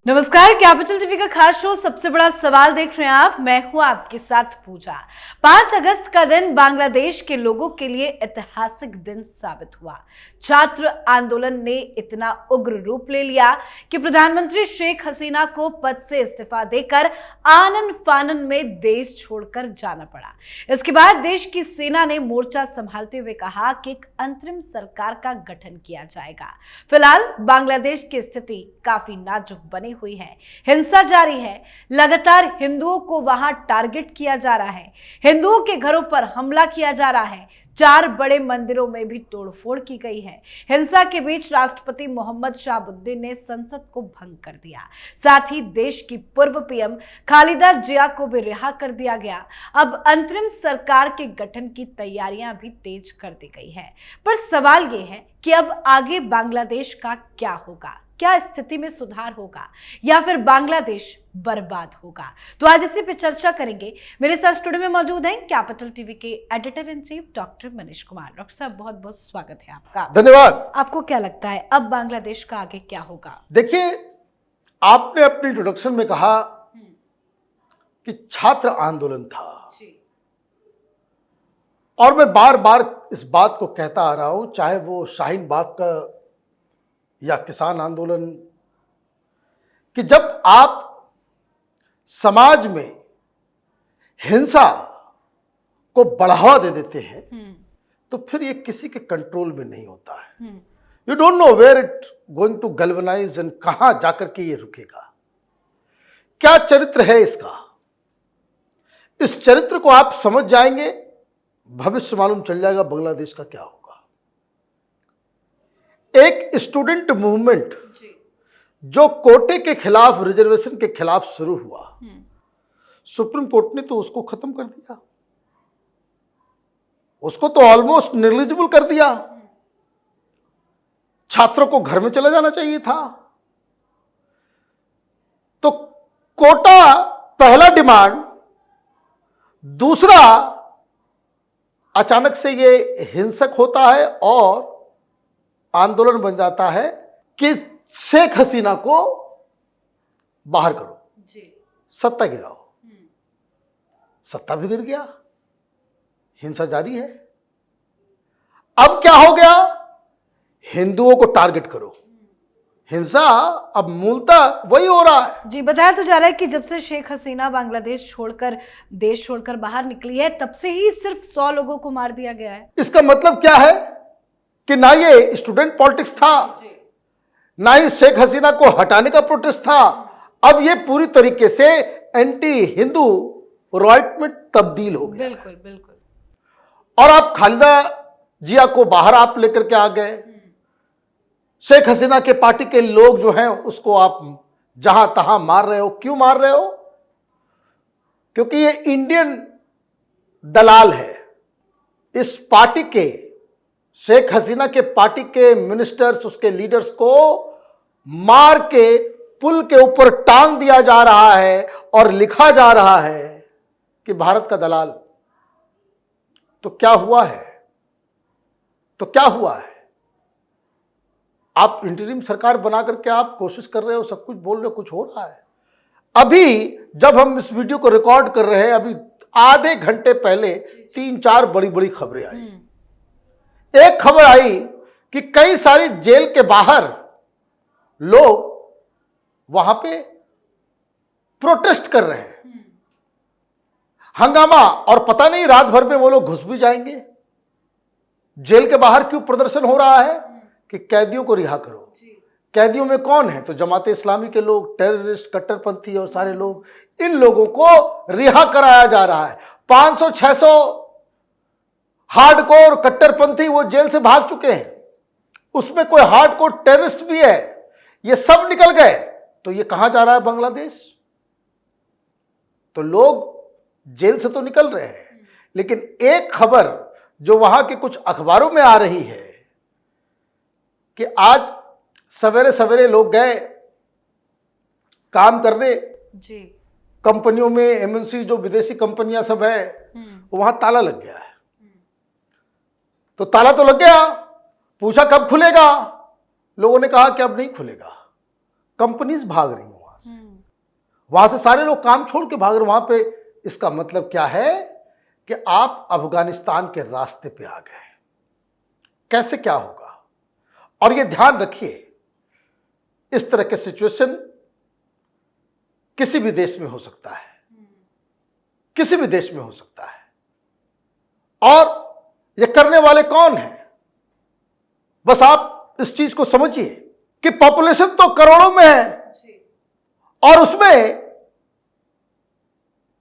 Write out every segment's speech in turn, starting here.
नमस्कार, capital TV का खास शो सबसे बड़ा सवाल देख रहे हैं आप। मैं हूं आपके साथ पूजा। 5 अगस्त का दिन बांग्लादेश के लोगों के लिए ऐतिहासिक दिन साबित हुआ। छात्र आंदोलन ने इतना उग्र रूप ले लिया कि प्रधानमंत्री शेख हसीना को पद से इस्तीफा देकर आनन फानन में देश छोड़कर जाना पड़ा। इसके बाद देश की सेना ने मोर्चा संभालते हुए कहा कि एक अंतरिम सरकार का गठन किया जाएगा। फिलहाल बांग्लादेश की स्थिति काफी नाजुक बनी हुई है। हिंसा जारी है। लगातार हिंदुओं को वहां टारगेट किया जा रहा है। हिंदुओं के घरों पर हमला किया जा रहा है। 4 बड़े मंदिरों में भी तोड़फोड़ की गई है। हिंसा के बीच राष्ट्रपति मोहम्मद शहाबुद्दीन ने संसद को भंग कर दिया। साथ ही देश की पूर्व पीएम खालिदा जिया को भी रिहा कर दिया गया। अब अंतरिम सरकार के गठन की तैयारियां भी तेज कर दी गई है। पर सवाल यह है कि अब आगे बांग्लादेश का क्या होगा? क्या स्थिति में सुधार होगा या फिर बांग्लादेश बर्बाद होगा? तो आज इसी पे चर्चा करेंगे। मेरे साथ स्टूडियो में मौजूद हैं कैपिटल टीवी के editor in chief doctor Manish Kumar. Doctor साहब, बहुत बहुत स्वागत है आपका। धन्यवाद। आपको क्या लगता है अब बांग्लादेश का आगे क्या होगा? देखिए, आपने अपनी इंट्रोडक्शन में कहा कि छात्र आंदोलन था और मैं बार बार इस बात को कहता आ रहा हूं, चाहे वो शाहीन बाग का या किसान आंदोलन, कि जब आप समाज में हिंसा को बढ़ावा दे देते हैं तो फिर ये किसी के कंट्रोल में नहीं होता है। You don't know where it going to galvanise and कहां जाकर के ये रुकेगा। क्या चरित्र है इसका? इस चरित्र को आप समझ जाएंगे, भविष्य मालूम चल जाएगा बांग्लादेश का क्या होगा। एक स्टूडेंट मूवमेंट जो कोटे के खिलाफ, रिजर्वेशन के खिलाफ शुरू हुआ, सुप्रीम कोर्ट ने तो उसको खत्म कर दिया, उसको तो ऑलमोस्ट नेग्लिजिबल कर दिया। छात्रों को घर में चला जाना चाहिए था। तो कोटा पहला डिमांड, दूसरा अचानक से ये हिंसक होता है और आंदोलन बन जाता है कि शेख हसीना को बाहर करो, सत्ता गिराओ। सत्ता भी गिर गया, हिंसा जारी है। अब क्या हो गया? हिंदुओं को टारगेट करो। हिंसा अब मूलतः वही हो रहा है। जी, बताया तो जा रहा है कि जब से शेख हसीना बांग्लादेश छोड़कर, देश छोड़कर बाहर निकली है, तब से ही सिर्फ 100 लोगों को मार दिया गया है। इसका मतलब क्या है कि ना ये स्टूडेंट पॉलिटिक्स था, ना ही शेख हसीना को हटाने का प्रोटेस्ट था। अब ये पूरी तरीके से एंटी हिंदू राइट में तब्दील हो गया। बिल्कुल बिल्कुल। और आप खालिदा जिया को बाहर आप लेकर के आ गए। शेख हसीना के पार्टी के लोग जो हैं उसको आप जहां तहां मार रहे हो। क्यों मार रहे हो? क्योंकि ये इंडियन दलाल है। इस पार्टी के, शेख हसीना के पार्टी के मिनिस्टर्स, उसके लीडर्स को मार के पुल के ऊपर टांग दिया जा रहा है और लिखा जा रहा है कि भारत का दलाल। तो क्या हुआ है? आप इंटरिम सरकार बना करके आप कोशिश कर रहे हो, सब कुछ बोल रहे हो, कुछ हो रहा है? अभी जब हम इस वीडियो को रिकॉर्ड कर रहे हैं, अभी आधे घंटे पहले 3-4 बड़ी बड़ी खबरें आई। एक खबर आई कि कई सारी जेल के बाहर लोग वहां पे प्रोटेस्ट कर रहे हैं, हंगामा, और पता नहीं रात भर में वो लोग घुस भी जाएंगे। जेल के बाहर क्यों प्रदर्शन हो रहा है? कि कैदियों को रिहा करो। कैदियों में कौन है? तो जमाते इस्लामी के लोग, टेररिस्ट, कट्टरपंथी और सारे लोग। इन लोगों को रिहा कराया जा रहा है। 500-600 हार्डकोर कट्टरपंथी वो जेल से भाग चुके हैं, उसमें कोई हार्डकोर टेररिस्ट भी है, ये सब निकल गए। तो ये कहां जा रहा है? बांग्लादेश। तो लोग जेल से तो निकल रहे हैं, लेकिन एक खबर जो वहां के कुछ अखबारों में आ रही है कि आज सवेरे सवेरे लोग गए काम करने जी, कंपनियों में, एमएनसी जो विदेशी कंपनियां सब है, वहां ताला लग गया है। तो ताला तो लग गया, पूछा कब खुलेगा? लोगों ने कहा कि अब नहीं खुलेगा। कंपनीज भाग रही वहां वहां से सारे लोग काम छोड़ के भाग रहे वहां पे। इसका मतलब क्या है कि आप अफगानिस्तान के रास्ते पे आ गए। कैसे क्या होगा? और ये ध्यान रखिए, इस तरह के सिचुएशन किसी भी देश में हो सकता है, किसी भी देश में हो सकता है। और ये करने वाले कौन हैं? बस आप इस चीज को समझिए कि पॉपुलेशन तो करोड़ों में है और उसमें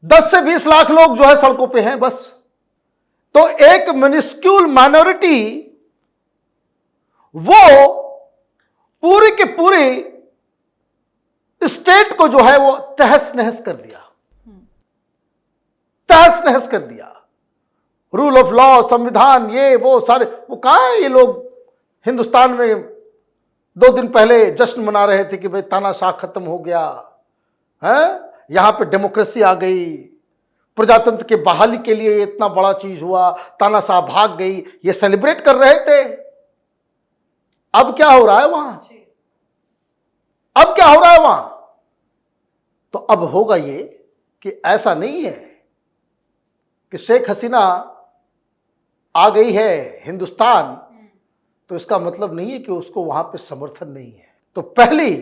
10 से 20 लाख लोग जो है सड़कों पे हैं बस। तो एक मिनिस्क्यूल माइनॉरिटी वो पूरी की पूरी स्टेट को जो है वो तहस नहस कर दिया, तहस नहस कर दिया। रूल ऑफ लॉ, संविधान, ये वो सारे, वो कहां है? ये लोग हिंदुस्तान में 2 दिन पहले जश्न मना रहे थे कि भाई तानाशाह खत्म हो गया है, यहां पे डेमोक्रेसी आ गई, प्रजातंत्र के बहाली के लिए इतना बड़ा चीज हुआ, तानाशाह भाग गई, ये सेलिब्रेट कर रहे थे। अब क्या हो रहा है वहां? अब क्या हो रहा है वहां? तो अब होगा ये कि ऐसा नहीं है कि शेख हसीना आ गई है हिंदुस्तान तो इसका मतलब नहीं है कि उसको वहां पे समर्थन नहीं है। तो पहली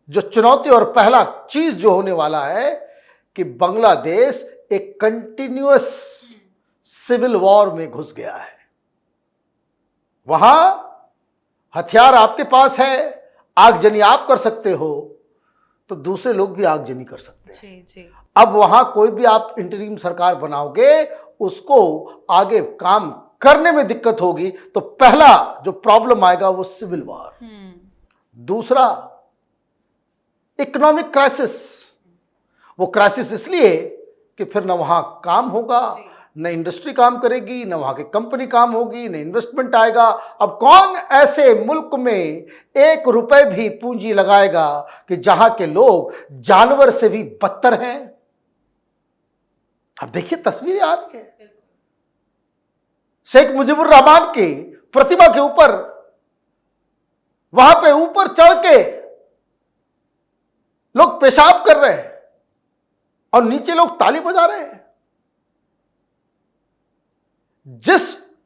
जो चुनौती और पहला चीज जो होने वाला है कि बांग्लादेश एक कंटिन्यूअस सिविल वॉर में घुस गया है। वहां हथियार आपके पास है, आगजनी आप कर सकते हो, तो दूसरे लोग भी आगजनी कर सकते हैं। जी। अब वहां कोई भी आप इंटरिम सरकार बनाओगे, उसको आगे काम करने में दिक्कत होगी। तो पहला जो प्रॉब्लम आएगा वो सिविल वॉर। दूसरा इकोनॉमिक क्राइसिस। वो क्राइसिस इसलिए कि फिर न वहां काम होगा, न इंडस्ट्री काम करेगी, न वहां की कंपनी काम होगी, न इन्वेस्टमेंट आएगा। अब कौन ऐसे मुल्क में 1 रुपए भी पूंजी लगाएगा कि जहां के लोग जानवर से भी बदतर हैं? अब देखिए तस्वीरें आ रही है शेख मुजीबुर रहमान की प्रतिमा के ऊपर, वहां पे ऊपर चढ़ के लोग पेशाब कर रहे हैं और नीचे लोग ताली बजा रहे हैं। जिस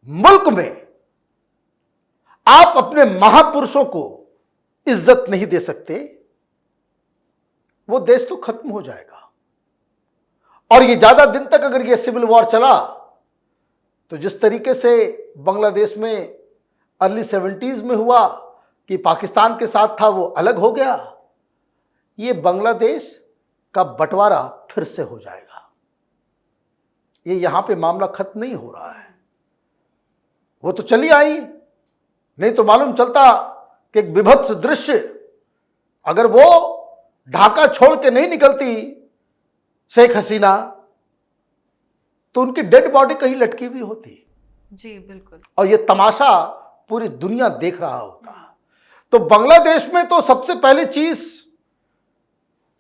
मुल्क में आप अपने महापुरुषों को इज्जत नहीं दे सकते, वो देश तो खत्म हो जाएगा। और ये ज्यादा दिन तक अगर ये सिविल वॉर चला तो जिस तरीके से बांग्लादेश में अर्ली 70s में हुआ कि पाकिस्तान के साथ था वो अलग हो गया, ये बांग्लादेश का बंटवारा फिर से हो जाएगा। ये यहां पे मामला खत्म नहीं हो रहा है। वो तो चली आई, नहीं तो मालूम चलता कि एक विभत्स दृश्य, अगर वो ढाका छोड़ के नहीं निकलती शेख हसीना तो उनकी डेड बॉडी कहीं लटकी हुई होती। जी बिल्कुल। और ये तमाशा पूरी दुनिया देख रहा होता। तो बांग्लादेश में तो सबसे पहली चीज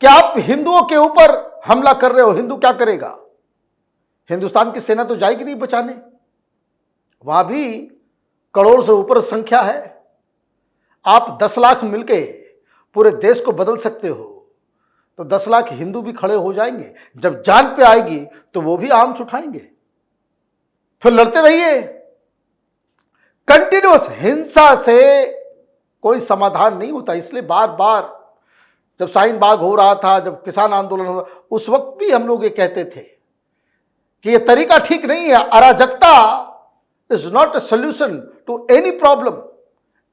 कि आप हिंदुओं के ऊपर हमला कर रहे हो, हिंदू क्या करेगा? हिंदुस्तान की सेना तो जाएगी नहीं बचाने, वहां भी करोड़ से ऊपर संख्या है। आप 10 लाख मिलके पूरे देश को बदल सकते हो, तो 10 लाख हिंदू भी खड़े हो जाएंगे। जब जान पे आएगी तो वो भी आर्म्स उठाएंगे, फिर लड़ते रहिए। कंटिन्यूअस हिंसा से कोई समाधान नहीं होता। इसलिए बार बार जब शाहीन बाग हो रहा था, जब किसान आंदोलन हो रहा, उस वक्त भी हम लोग ये कहते थे कि ये तरीका ठीक नहीं है। अराजकता is not a solution to any problem.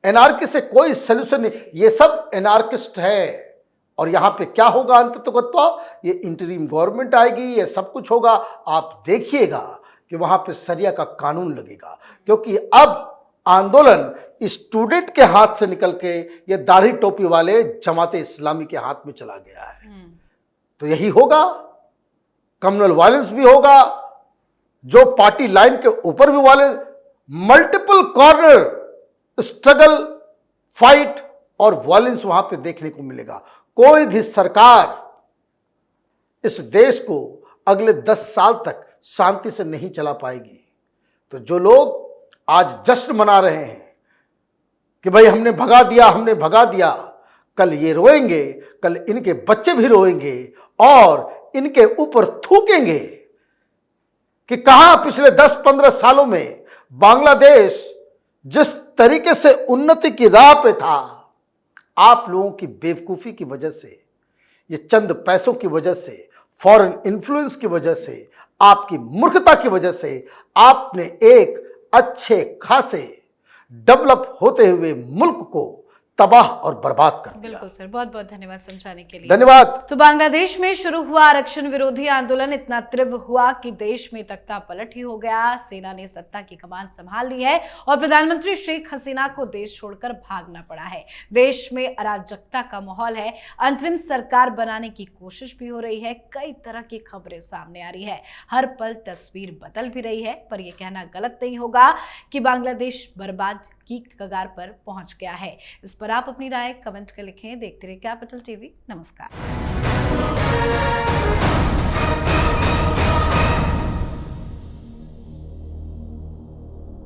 Anarchy से कोई सोल्यूशन नहीं, ये सब एनार्किस्ट है। और यहां पे क्या होगा अंततः? ये इंटरिम गवर्नमेंट आएगी, ये सब कुछ होगा। आप देखिएगा कि वहां पे शरिया का कानून लगेगा, क्योंकि अब आंदोलन स्टूडेंट के हाथ से निकल के ये दाढ़ी टोपी वाले जमाते इस्लामी के हाथ में चला गया है। तो यही होगा, कम्युनल वायलेंस भी होगा, जो पार्टी लाइन के ऊपर भी violence, multiple corner struggle, fight और वायलेंस वहां पे देखने को मिलेगा। कोई भी सरकार इस देश को अगले 10 साल तक शांति से नहीं चला पाएगी। तो जो लोग आज जश्न मना रहे हैं कि भाई हमने भगा दिया, हमने भगा दिया, कल ये रोएंगे, कल इनके बच्चे भी रोएंगे और इनके ऊपर थूकेंगे कि कहां पिछले 10-15 सालों में बांग्लादेश जिस तरीके से उन्नति की राह पे था, आप लोगों की बेवकूफ़ी की वजह से, ये चंद पैसों की वजह से, फॉरेन इन्फ्लुएंस की वजह से, आपकी मूर्खता की वजह से आपने एक अच्छे खासे डेवलप होते हुए मुल्क को तबाह और बर्बाद कर दिया। बिल्कुल सर, बहुत बहुत धन्यवाद समझाने के लिए। धन्यवाद। तो बांग्लादेश में शुरू हुआ आरक्षण विरोधी आंदोलन इतना तीव्र हुआ कि देश में तख्ता पलट ही हो गया। सेना ने सत्ता की कमान संभाल ली है और प्रधानमंत्री शेख हसीना को देश छोड़कर भागना पड़ा है। देश में अराजकता का माहौल है। अंतरिम सरकार बनाने की कोशिश भी हो रही है। कई तरह की खबरें सामने आ रही है। हर पल तस्वीर बदल भी रही है, पर यह कहना गलत नहीं होगा कि बांग्लादेश बर्बाद की कगार पर पहुंच गया है। इस पर आप अपनी राय कमेंट कर लिखें। देखते रहिए कैपिटल टीवी। नमस्कार।